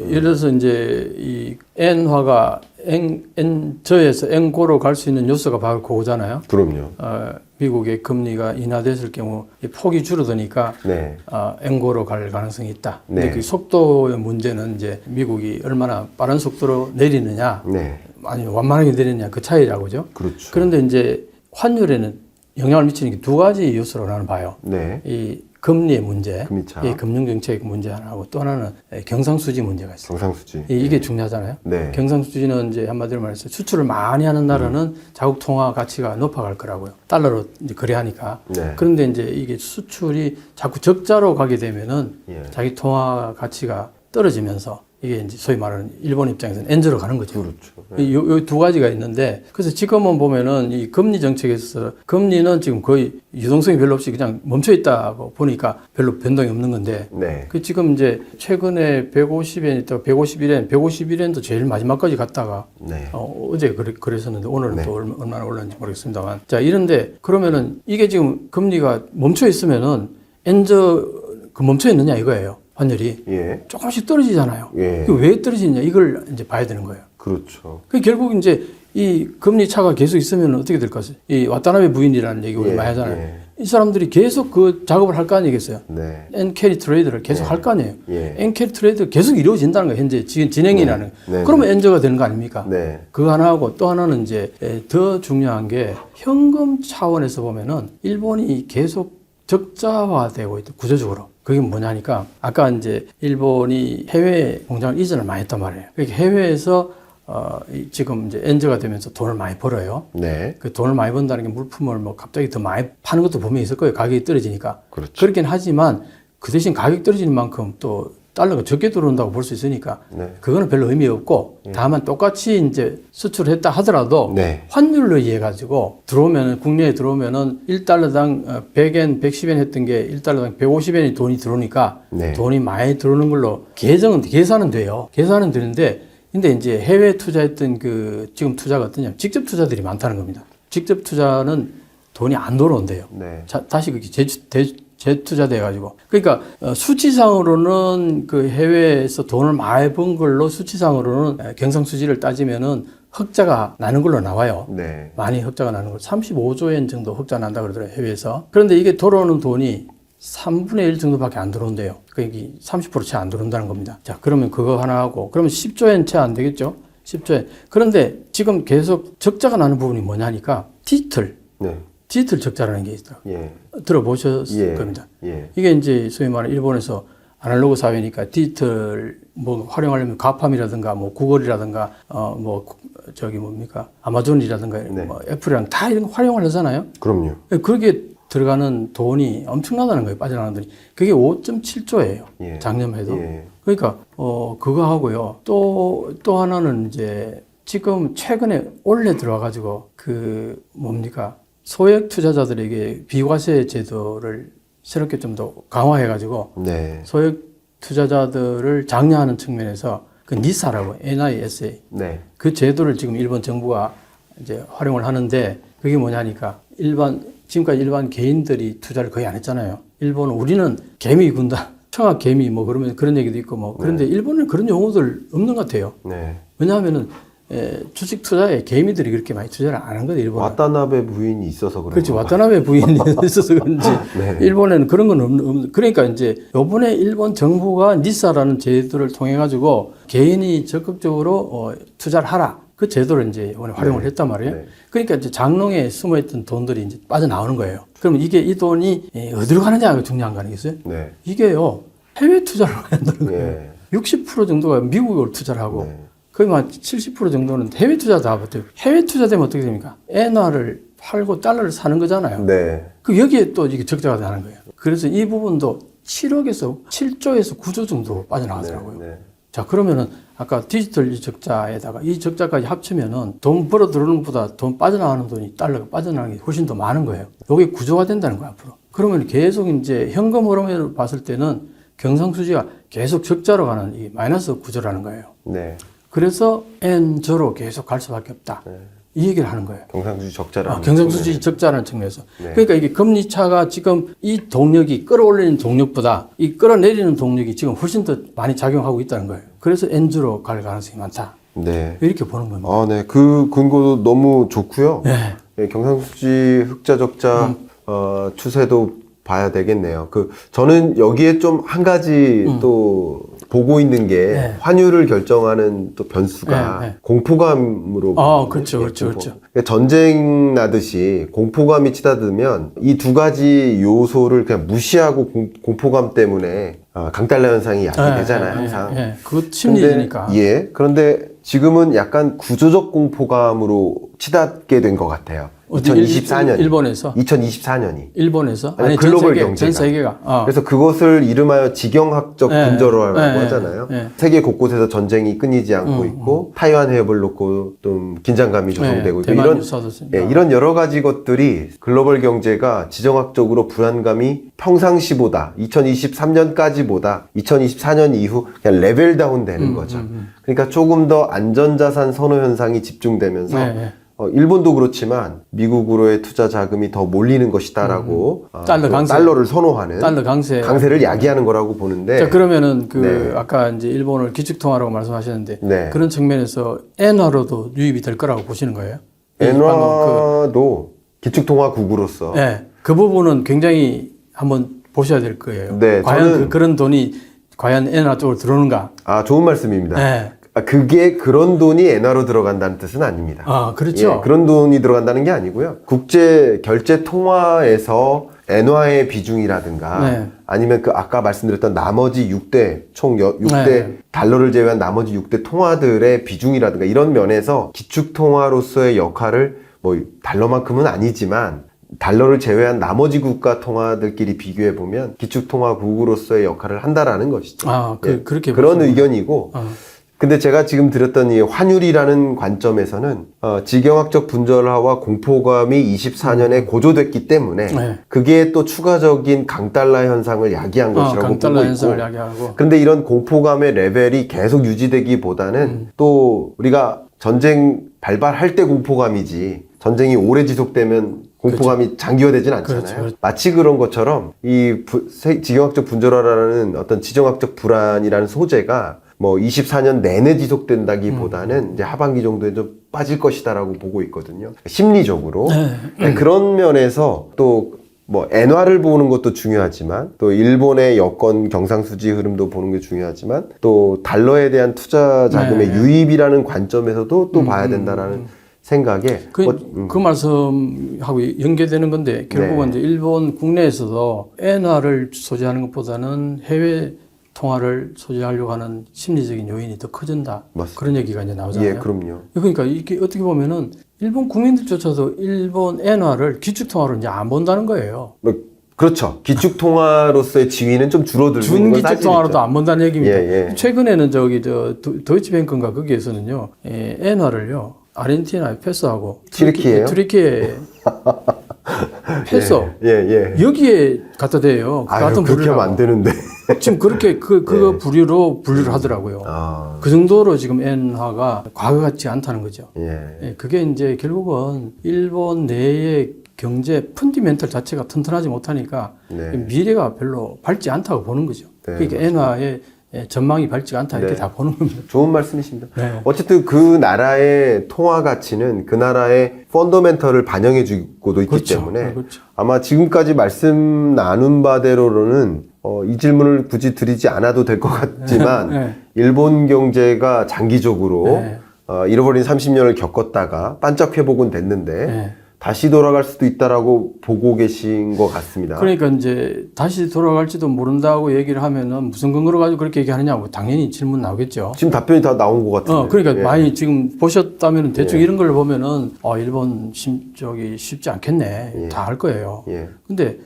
예를 들어서 이제 이 N화가 N저에서 N고로 갈 수 있는 요소가 바로 그거잖아요. 그럼요. 미국의 금리가 인하됐을 경우 이 폭이 줄어드니까 네. N고로 갈 가능성이 있다. 네. 근데 그 속도의 문제는 이제 미국이 얼마나 빠른 속도로 내리느냐, 네. 아니면 완만하게 내리느냐 그 차이라고죠. 그렇죠. 그런데 이제 환율에는 영향을 미치는 게 두 가지 요소로 나는 봐요. 네. 이 금리의 문제, 금리차. 이 금융정책 문제 하나하고 또 하나는 경상수지 문제가 있어요. 경상수지. 이게 중요하잖아요. 네. 경상수지는 이제 한마디로 말해서 수출을 많이 하는 나라는 자국 통화 가치가 높아갈 거라고요. 달러로 이제 거래하니까. 네. 그런데 이제 이게 수출이 자꾸 적자로 가게 되면은 예. 자기 통화 가치가 떨어지면서 이게 이제 소위 말하는 일본 입장에서는 엔저로 가는 거죠. 그렇죠. 요 두 가지가 있는데 그래서 지금은 보면은 이 금리 정책에서 금리는 지금 거의 유동성이 별로 없이 그냥 멈춰 있다고 보니까 별로 변동이 없는 건데 네. 그 지금 이제 최근에 150엔 있다가 151엔도 제일 마지막까지 갔다가 네. 어제 그랬었는데 오늘은 네. 또 얼마나 올랐는지 모르겠습니다만 자 이런데 그러면은 이게 지금 금리가 멈춰 있으면은 엔저 그 멈춰 있느냐 이거예요. 환율이 예. 조금씩 떨어지잖아요. 예. 이게 왜 떨어지느냐 이걸 이제 봐야 되는 거예요. 그렇죠. 그 결국 이제 이 금리 차가 계속 있으면 어떻게 될까? 이 와타나베 부인이라는 얘기 우리 예. 많이 하잖아요. 예. 이 사람들이 계속 그 작업을 할 거 아니겠어요? 네. 엔캐리 트레이드를 계속 예. 할 거 아니에요. 예. 엔캐리 트레이드가 계속 이루어진다는 거예요. 현재 지금 진행이라는. 네. 그러면 엔저가 되는 거 아닙니까? 네. 그거 하나 하고 또 하나는 이제 더 중요한 게 현금 차원에서 보면은 일본이 계속 적자화되고 있다. 구조적으로. 그게 뭐냐니까 아까 이제 일본이 해외 공장을 이전을 많이 했단 말이에요. 그러니까 해외에서 지금 이제 엔저가 되면서 돈을 많이 벌어요. 네. 그 돈을 많이 번다는 게 물품을 뭐 갑자기 더 많이 파는 것도 분명히 있을 거예요. 가격이 떨어지니까. 그렇죠. 그렇긴 하지만 그 대신 가격이 떨어지는 만큼 또 달러가 적게 들어온다고 볼 수 있으니까 네. 그거는 별로 의미 없고 다만 똑같이 이제 수출을 했다 하더라도 네. 환율로 의해 가지고 들어오면은 국내에 들어오면은 1달러당 100엔, 110엔 했던 게 1달러당 150엔이 돈이 들어오니까 네. 돈이 많이 들어오는 걸로 계산은 돼요. 계산은 되는데 근데 이제 해외 투자했던 그 지금 투자가 어떠냐? 직접 투자들이 많다는 겁니다. 직접 투자는 돈이 안 돌아온대요. 네. 다시 그게 재투자돼 가지고 그러니까 수치상으로는 그 해외에서 돈을 많이 번 걸로 수치상으로는 경상수지를 따지면은 흑자가 나는 걸로 나와요. 네. 많이 흑자가 나는 걸 35조엔 정도 흑자 난다 그러더라고요. 해외에서. 그런데 이게 들어오는 돈이 3분의 1 정도밖에 안 들어온대요. 그러니까 30% 채 안 들어온다는 겁니다. 자, 그러면 그거 하나 하고 그러면 10조엔 채 안 되겠죠? 10조엔. 그런데 지금 계속 적자가 나는 부분이 뭐냐니까 디지털 적자라는 게 있더라고요. 예. 들어보셨을 겁니다. 예. 이게 이제 소위 말하는 일본에서 아날로그 사회니까 디지털 뭐 활용하려면 가팜이라든가 뭐 구글이라든가 뭐 저기 뭡니까 아마존이라든가 네. 뭐 애플이랑 다 이런 거 활용을 하잖아요. 그럼요. 그게 들어가는 돈이 엄청나다는 거예요. 빠져나가는 돈이. 그게 5.7조예요. 예. 작년 해도. 예. 그러니까 그거 하고요. 또 하나는 이제 지금 최근에 올해 들어와 가지고 그 뭡니까 소액 투자자들에게 비과세 제도를 새롭게 좀 더 강화해 가지고 네. 소액 투자자들을 장려하는 측면에서 그 니사라고 NISA 네. 그 제도를 지금 일본 정부가 이제 활용을 하는데 그게 뭐냐니까 지금까지 일반 개인들이 투자를 거의 안 했잖아요. 일본은 우리는 개미 군다, 청학 개미 뭐 그러면 그런 얘기도 있고 뭐 그런데 일본은 그런 용어들 없는 것 같아요. 네. 왜냐하면은 주식 투자에 개미들이 그렇게 많이 투자를 안 한 거예요. 일본은. 와타나베 부인이 있어서 그런 그렇지. 건가요? 와타나베 부인이 있어서 그런지 네. 일본에는 그런 건 없는. 그러니까 이제 요번에 일본 정부가 니사라는 제도를 통해 가지고 개인이 적극적으로 투자를 하라. 그 제도를 이제 이번에 활용을 했단 말이에요. 네. 그러니까 이제 장롱에 숨어 있던 돈들이 이제 빠져나오는 거예요. 그러면 이 돈이 어디로 가느냐가 중요한 거 아니겠어요? 네. 이게요. 해외 투자를 한다는 거예요. 예. 60% 정도가 미국으로 투자를 하고 네. 거의 한 70% 정도는 해외 투자 다 버텨요. 해외 투자되면 어떻게 됩니까? 엔화를 팔고 달러를 사는 거잖아요. 네. 그 여기에 또 이게 적자가 나는 거예요. 그래서 이 부분도 7조에서 9조 정도 빠져나가더라고요. 네. 자, 그러면은 아까 디지털 적자에다가 이 적자까지 합치면은 돈 벌어 들어오는 것보다 돈 빠져나가는 돈이 달러가 빠져나가는 게 훨씬 더 많은 거예요. 이게 구조가 된다는 거야, 앞으로. 그러면 계속 이제 현금 흐름을 봤을 때는 경상수지가 계속 적자로 가는 이 마이너스 구조라는 거예요. 네. 그래서 N저로 계속 갈 수밖에 없다. 네. 이 얘기를 하는 거예요. 경상수지 적자라는 경상수지 적자라는 측면에서. 네. 그러니까 이게 금리차가 지금 이 동력이 끌어올리는 동력보다 이 끌어내리는 동력이 지금 훨씬 더 많이 작용하고 있다는 거예요. 그래서 엔주로 갈 가능성이 많다. 네. 이렇게 보는 겁니다. 아, 네. 그 근거도 너무 좋고요. 네. 예, 경상수지 흑자 적자 추세도 봐야 되겠네요. 저는 여기에 좀 한 가지 또 보고 있는 게 네. 환율을 결정하는 또 변수가 네, 네. 공포감으로. 그렇죠, 그렇죠, 공포. 그렇죠. 그러니까 전쟁 나듯이 공포감이 치닫으면 이 두 가지 요소를 그냥 무시하고 공포감 때문에 강달러 현상이 야기되잖아요, 항상. 그것 심리니까. 그런데 지금은 약간 구조적 공포감으로 치닫게 된 것 같아요. 어디 2024년. 일본에서? 2024년이. 일본에서? 아니, 글로벌 경제가. 전 세계가. 그래서 그것을 이름하여 지경학적 분절화라고 네, 하잖아요. 네. 세계 곳곳에서 전쟁이 끊이지 않고 있고 타이완 해협을 놓고 좀 긴장감이 조성되고 있고 대만 이런 뉴스도 있습니다. 이런 여러 가지 것들이 글로벌 경제가 지정학적으로 불안감이 평상시보다 2023년까지보다 2024년 이후 그냥 레벨 다운 되는 거죠. 그러니까 조금 더 안전자산 선호 현상이 집중되면서 일본도 그렇지만 미국으로의 투자 자금이 더 몰리는 것이다라고 달러를 선호하는 달러 강세를 야기하는 거라고 보는데. 자, 그러면은 네. 아까 이제 일본을 기축통화라고 말씀하셨는데 네. 그런 측면에서 엔화로도 유입이 될 거라고 보시는 거예요? 엔화도 기축통화국으로서. 네, 그 부분은 굉장히 한번 보셔야 될 거예요. 네, 과연 그런 돈이 과연 엔화 쪽으로 들어오는가? 좋은 말씀입니다. 네. 그게 그런 돈이 엔화로 들어간다는 뜻은 아닙니다. 그렇죠. 그런 돈이 들어간다는 게 아니고요. 국제 결제 통화에서 엔화의 비중이라든가 아니면 아까 말씀드렸던 나머지 6대 총 6대 달러를 제외한 나머지 6대 통화들의 비중이라든가 이런 면에서 기축 통화로서의 역할을 달러만큼은 아니지만 달러를 제외한 나머지 국가 통화들끼리 비교해 보면 기축 통화국으로서의 역할을 한다라는 것이죠. 그렇게 그런 의견이고. 근데 제가 지금 드렸던 이 환율이라는 관점에서는 지경학적 분절화와 공포감이 24년에 고조됐기 때문에 그게 또 추가적인 강달러 현상을 야기한 것이라고 보고 있고. 그런데 이런 공포감의 레벨이 계속 유지되기보다는 또 우리가 전쟁 발발할 때 공포감이지 전쟁이 오래 지속되면 공포감이 장기화되진 않잖아요. 그렇죠. 마치 그런 것처럼 이 지경학적 분절화라는 어떤 지정학적 불안이라는 소재가 24년 내내 지속된다기보다는 이제 하반기 정도에 좀 빠질 것이다라고 보고 있거든요. 심리적으로. 그런 면에서 또 엔화를 보는 것도 중요하지만 또 일본의 여건 경상수지 흐름도 보는 게 중요하지만 또 달러에 대한 투자 자금의 유입이라는 관점에서도 또 봐야 된다라는 생각에 그 말씀하고 연계되는 건데 결국은 이제 일본 국내에서도 엔화를 소지하는 것보다는 해외 통화를 소지하려고 하는 심리적인 요인이 더 커진다. 맞습니다. 그런 얘기가 이제 나오잖아요. 그럼요. 그러니까 이게 어떻게 보면은 일본 국민들조차도 일본 엔화를 기축통화로 이제 안 본다는 거예요. 그렇죠. 기축통화로서의 지위는 좀 줄어들고 준 기축통화로도 안 본다는 얘기입니다. 최근에는 도이치뱅크인가 거기에서는요, 엔화를요, 아르헨티나에 패스하고 튀르키예요? 튀르키에 패스 여기에 갖다 대요. 같은 그렇게 하면 안 되는데. 지금 그렇게 그 부류로 분류를 하더라고요. 그 정도로 지금 엔화가 과거 같지 않다는 거죠. 그게 이제 결국은 일본 내의 경제 펀디멘털 자체가 튼튼하지 못하니까 미래가 별로 밝지 않다고 보는 거죠. 그러니까 엔화의 전망이 밝지가 않다 이렇게 다 보는 겁니다. 좋은 말씀이십니다. 어쨌든 그 나라의 통화 가치는 그 나라의 펀더멘털을 반영해 주고도 있기 때문에 아마 지금까지 말씀 나눈 바대로는 이 질문을 굳이 드리지 않아도 될 것 같지만 일본 경제가 장기적으로 잃어버린 30년을 겪었다가 반짝 회복은 됐는데 다시 돌아갈 수도 있다라고 보고 계신 것 같습니다. 그러니까 이제 다시 돌아갈지도 모른다고 얘기를 하면은 무슨 근거로 가지고 그렇게 얘기하느냐고 당연히 질문 나오겠죠. 지금 답변이 다 나온 것 같은데. 그러니까 많이 지금 보셨다면 대충 이런 걸 보면은 일본 쉽지 않겠네. 다 알 거예요. 근데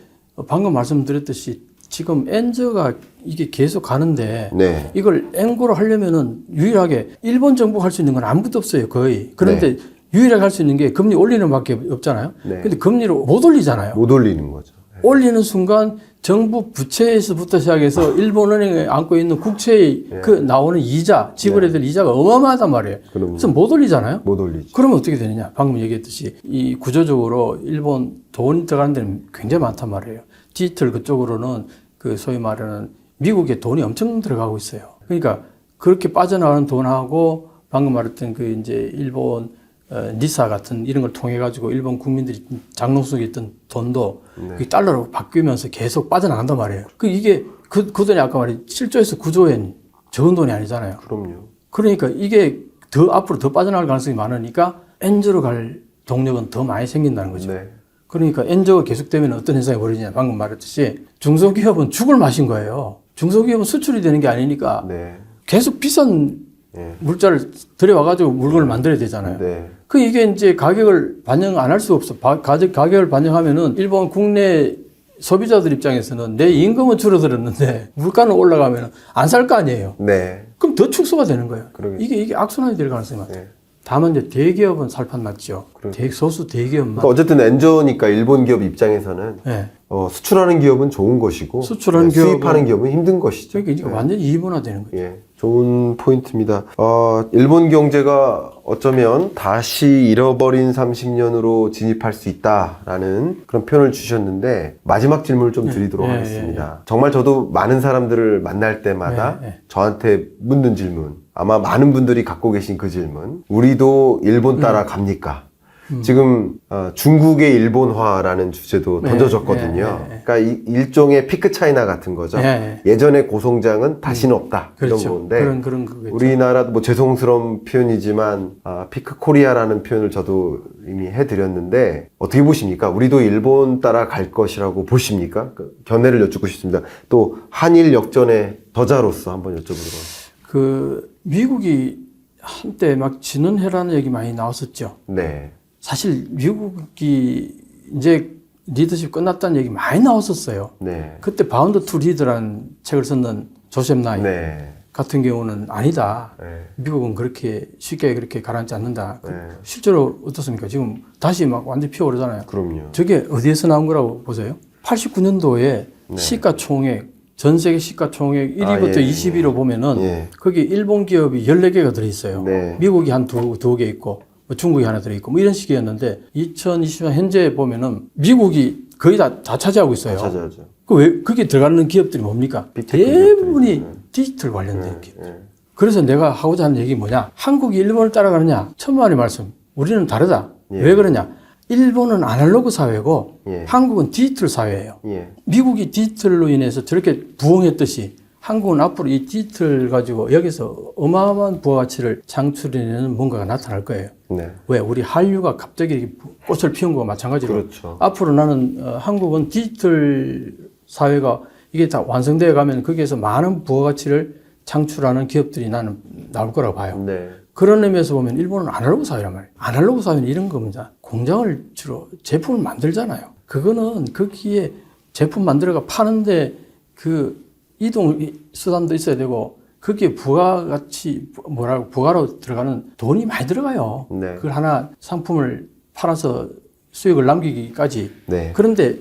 방금 말씀드렸듯이 지금 엔저가 이게 계속 가는데 이걸 엔고로 하려면은 유일하게 일본 정부가 할 수 있는 건 아무것도 없어요. 거의. 그런데 유일하게 할 수 있는 게 금리 올리는 밖에 없잖아요. 근데 금리를 못 올리잖아요. 못 올리는 거죠. 올리는 순간 정부 부채에서부터 시작해서 일본은행에 안고 있는 국채의 나오는 이자, 지불해야 될 이자가 어마어마하단 말이에요. 그래서 못 올리잖아요. 못 올리죠. 그러면 어떻게 되느냐? 방금 얘기했듯이 이 구조적으로 일본 돈이 들어가는 데는 굉장히 많단 말이에요. 디지털 그쪽으로는 소위 말하는 미국에 돈이 엄청 들어가고 있어요. 그러니까 그렇게 빠져나가는 돈하고 방금 말했던 그 이제 일본 니사 같은 이런 걸 통해 가지고 일본 국민들이 장롱 속에 있던 돈도 그 달러로 바뀌면서 계속 빠져나간단 말이에요. 이게 그 돈이 아까 말했 7조에서 9조엔 적은 돈이 아니잖아요. 그럼요. 그러니까 이게 더 앞으로 더 빠져나갈 가능성이 많으니까 엔저로 갈 동력은 더 많이 생긴다는 거죠. 네. 그러니까 엔저가 계속되면 어떤 현상이 벌어지냐. 방금 말했듯이 중소기업은 죽을 맛인 거예요. 중소기업은 수출이 되는 게 아니니까 네. 계속 비싼 물자를 들여와가지고 물건을 만들어야 되잖아요. 네. 이게 이제 가격을 반영 안 할 수 없어. 가격을 반영하면은 일본 국내 소비자들 입장에서는 내 임금은 줄어들었는데 물가는 올라가면 안 살 거 아니에요. 네. 그럼 더 축소가 되는 거예요. 그러겠죠. 이게 악순환이 될 가능성이 많아요. 네. 다만 이제 대기업은 살판 났죠. 소수 대기업만. 그러니까 어쨌든 엔저니까 일본 기업 입장에서는 네. 수출하는 기업은 좋은 것이고 수출하는 수입하는 기업은 힘든 것이죠. 그러니까 이게 완전히 이분화되는 거죠. 예, 좋은 포인트입니다. 일본 경제가 어쩌면 다시 잃어버린 30년으로 진입할 수 있다라는 그런 표현을 주셨는데 마지막 질문을 좀 드리도록 하겠습니다. 정말 저도 많은 사람들을 만날 때마다 저한테 묻는 질문, 아마 많은 분들이 갖고 계신 그 질문, 우리도 일본 따라 갑니까? 지금 중국의 일본화라는 주제도 던져졌거든요. 그러니까 일종의 피크 차이나 같은 거죠. 예전의 고성장은 다시는 없다. 그렇죠. 이런 건데 그런 거겠죠. 우리나라도 뭐 죄송스러운 표현이지만 피크 코리아라는 표현을 저도 이미 해드렸는데 어떻게 보십니까? 우리도 일본 따라 갈 것이라고 보십니까? 그 견해를 여쭙고 싶습니다. 또 한일 역전의 저자로서 한번 여쭤보도록. 미국이 한때 막 지는 해라는 얘기 많이 나왔었죠. 네. 사실 미국이 이제 리더십 끝났다는 얘기 많이 나왔었어요. 네. 그때 바운드 투 리더라는 책을 썼는 조셉 나이 네. 같은 경우는 아니다. 네. 미국은 그렇게 쉽게 그렇게 가라앉지 않는다. 네. 실제로 어떻습니까? 지금 다시 막 완전히 피어오르잖아요. 그럼요. 저게 어디에서 나온 거라고 보세요? 89년도에 시가총액, 전 세계 시가총액 1위부터 20위로 보면은 거기 일본 기업이 14개가 들어있어요. 네. 미국이 한 두 개 있고 뭐 중국이 하나 들어있고 뭐 이런 식이었는데 2020년 현재 보면은 미국이 거의 다 차지하고 있어요. 차지하죠. 그게 들어가는 기업들이 뭡니까? 대부분이 디지털 관련된 기업. 그래서 내가 하고자 하는 얘기 뭐냐? 한국이 일본을 따라가느냐? 천만의 말씀. 우리는 다르다. 왜 그러냐? 일본은 아날로그 사회고 한국은 디지털 사회예요. 미국이 디지털로 인해서 저렇게 부흥했듯이 한국은 앞으로 이 디지털 가지고 여기서 어마어마한 부가가치를 창출해내는 뭔가가 나타날 거예요. 네. 왜? 우리 한류가 갑자기 이렇게 꽃을 피운 거와 마찬가지로. 그렇죠. 앞으로 나는 한국은 디지털 사회가 이게 다 완성되어 가면 거기에서 많은 부가가치를 창출하는 기업들이 나는 나올 거라고 봐요. 네. 그런 의미에서 보면 일본은 아날로그 사회란 말이에요. 아날로그 사회는 이런 겁니다. 공장을 주로 제품을 만들잖아요. 그거는 거기에 제품 만들어가 파는데 그 이동 수단도 있어야 되고 거기에 부가가치 부가로 들어가는 돈이 많이 들어가요. 네. 그걸 하나 상품을 팔아서 수익을 남기기까지. 네. 그런데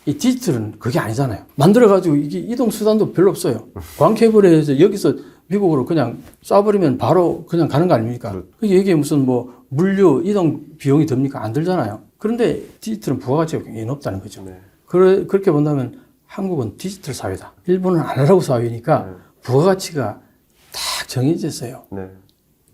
이 디지털은 그게 아니잖아요. 만들어가지고 이게 이동 수단도 별로 없어요. 광케이블에서 여기서 미국으로 그냥 쏴버리면 바로 그냥 가는 거 아닙니까? 이게 무슨 뭐 물류 이동 비용이 듭니까? 안 들잖아요. 그런데 디지털은 부가가치가 굉장히 높다는 거죠. 네. 그렇게 본다면 한국은 디지털 사회다. 일본은 아날로그 사회니까 부가가치가 딱 정해졌어요. 네.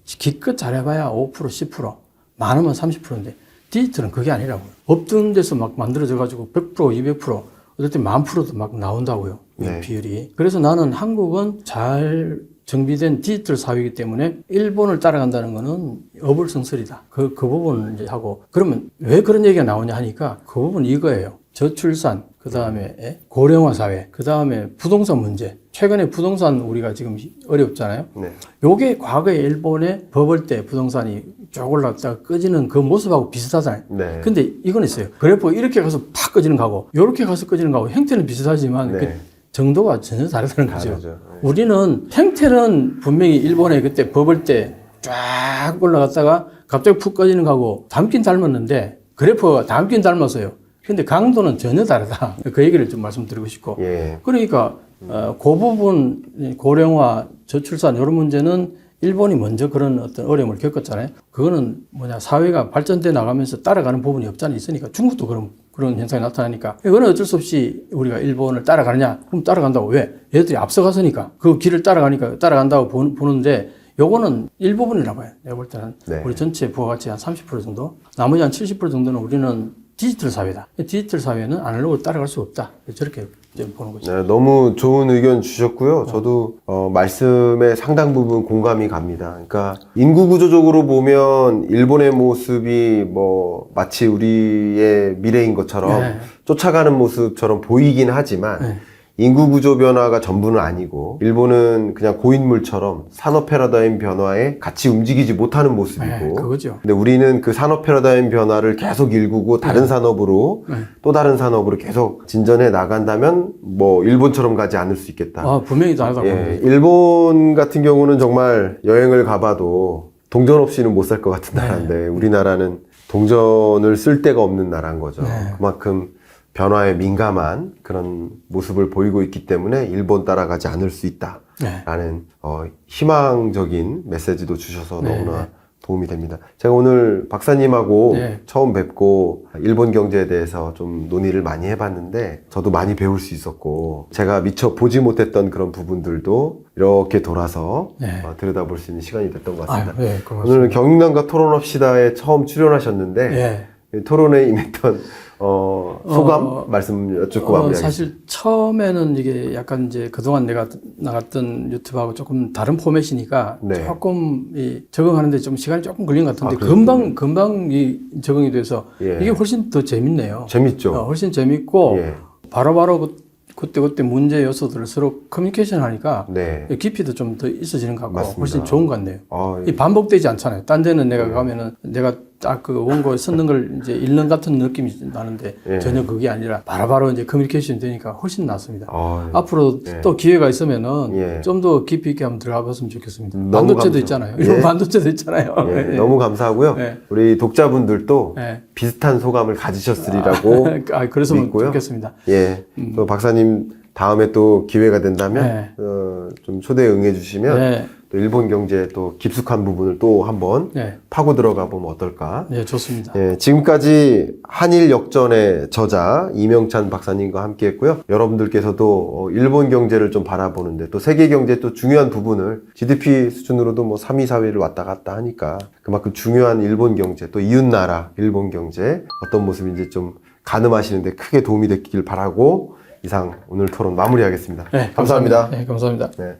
기껏 잘해봐야 5%, 10%, 많으면 30%인데 디지털은 그게 아니라고요. 없던 데서 막 만들어져가지고 100%, 200%, 어떨 때 10,000%도 막 나온다고요. 네. 비율이. 그래서 나는 한국은 잘 정비된 디지털 사회이기 때문에 일본을 따라간다는 거는 어불성설이다. 그 부분을 이제 하고. 그러면 왜 그런 얘기가 나오냐 하니까 그 부분 이거예요. 저출산, 그 다음에 고령화 사회, 그 다음에 부동산 문제. 최근에 부동산 우리가 지금 어렵잖아요. 네. 요게 과거에 일본의 버블 때 부동산이 쭉 올라갔다가 꺼지는 그 모습하고 비슷하잖아요. 네. 근데 이건 있어요. 그래프 이렇게 가서 팍 꺼지는 거하고 요렇게 가서 꺼지는 거하고 형태는 비슷하지만 네. 그 정도가 전혀 다르다는 거죠. 다르죠. 네. 우리는 형태는 분명히 일본의 그때 버블 때 쫙 올라갔다가 갑자기 푹 꺼지는 거하고 닮긴 닮았는데 그래프가 닮긴 닮았어요. 근데 강도는 전혀 다르다. 그 얘기를 좀 말씀드리고 싶고. 예. 그러니까 그 부분 고령화, 저출산 이런 문제는 일본이 먼저 그런 어떤 어려움을 겪었잖아요. 그거는 사회가 발전돼 나가면서 따라가는 부분이 없잖아요. 있으니까 중국도 그런 현상이 나타나니까 이거는 어쩔 수 없이 우리가 일본을 따라가느냐? 그럼 따라간다고. 왜? 얘들이 앞서갔으니까 그 길을 따라간다고 보는데 요거는 일부분이라고 해요. 내가 볼 때는 네. 우리 전체 부가가치 한 30% 정도, 나머지 한 70% 정도는 우리는 디지털 사회다. 디지털 사회는 아날로그로 따라갈 수 없다. 저렇게 이제 보는 거죠. 네, 너무 좋은 의견 주셨고요. 저도 말씀에 상당 부분 공감이 갑니다. 그러니까 인구 구조적으로 보면 일본의 모습이 뭐 마치 우리의 미래인 것처럼 네. 쫓아가는 모습처럼 보이긴 하지만 네. 인구 구조 변화가 전부는 아니고 일본은 그냥 고인물처럼 산업 패러다임 변화에 같이 움직이지 못하는 모습이고 네, 그거죠. 근데 우리는 그 산업 패러다임 변화를 계속 일구고 다른 산업으로 또 다른 산업으로 계속 진전해 나간다면 뭐 일본처럼 가지 않을 수 있겠다. 분명히 다르다고. 예, 일본 같은 경우는 정말 여행을 가봐도 동전 없이는 못 살 것 같은 나라인데 우리나라는 동전을 쓸 데가 없는 나라인 거죠. 그만큼 변화에 민감한 그런 모습을 보이고 있기 때문에 일본 따라가지 않을 수 있다라는 희망적인 메시지도 주셔서 너무나 도움이 됩니다. 제가 오늘 박사님하고 처음 뵙고 일본 경제에 대해서 좀 논의를 많이 해봤는데 저도 많이 배울 수 있었고 제가 미처 보지 못했던 그런 부분들도 이렇게 돌아서 들여다볼 수 있는 시간이 됐던 것 같습니다. 오늘 경영난과 토론합시다에 처음 출연하셨는데 토론에 임했던 소감 말씀 여쭙고 마무리하겠습니다. 사실 처음에는 이게 약간 이제 그동안 내가 나갔던 유튜브하고 조금 다른 포맷이니까 조금 적응하는데 좀 시간이 조금 걸린 것 같은데 금방 적응이 돼서 이게 훨씬 더 재밌네요. 재밌죠. 훨씬 재밌고 바로바로 그때 문제 요소들을 서로 커뮤니케이션 하니까 깊이도 좀 더 있어지는 것 같고 맞습니다. 훨씬 좋은 것 같네요. 이 반복되지 않잖아요. 딴 데는 내가 가면은 내가 딱 그 원고 썼는 걸 이제 읽는 같은 느낌이 나는데 전혀 그게 아니라 바로바로 이제 커뮤니케이션이 되니까 훨씬 낫습니다. 앞으로 또 기회가 있으면은 좀 더 깊이 있게 한번 들어가 봤으면 좋겠습니다. 반도체도 있잖아요. 이런 반도체도 있잖아요. 너무 감사하고요. 우리 독자분들도 비슷한 소감을 가지셨으리라고 그랬으면 믿고요. 좋겠습니다. 또 박사님 다음에 또 기회가 된다면 좀 초대에 응해주시면 또 일본 경제의 또 깊숙한 부분을 또 한번 파고 들어가 보면 어떨까? 좋습니다. 지금까지 한일 역전의 저자 이명찬 박사님과 함께했고요. 여러분들께서도 일본 경제를 좀 바라보는데 또 세계 경제 또 중요한 부분을 GDP 수준으로도 뭐 3위, 4위를 왔다 갔다 하니까 그만큼 중요한 일본 경제 또 이웃나라 일본 경제 어떤 모습인지 좀 가늠하시는데 크게 도움이 됐길 바라고 이상 오늘 토론 마무리하겠습니다. 감사합니다. 감사합니다. 네.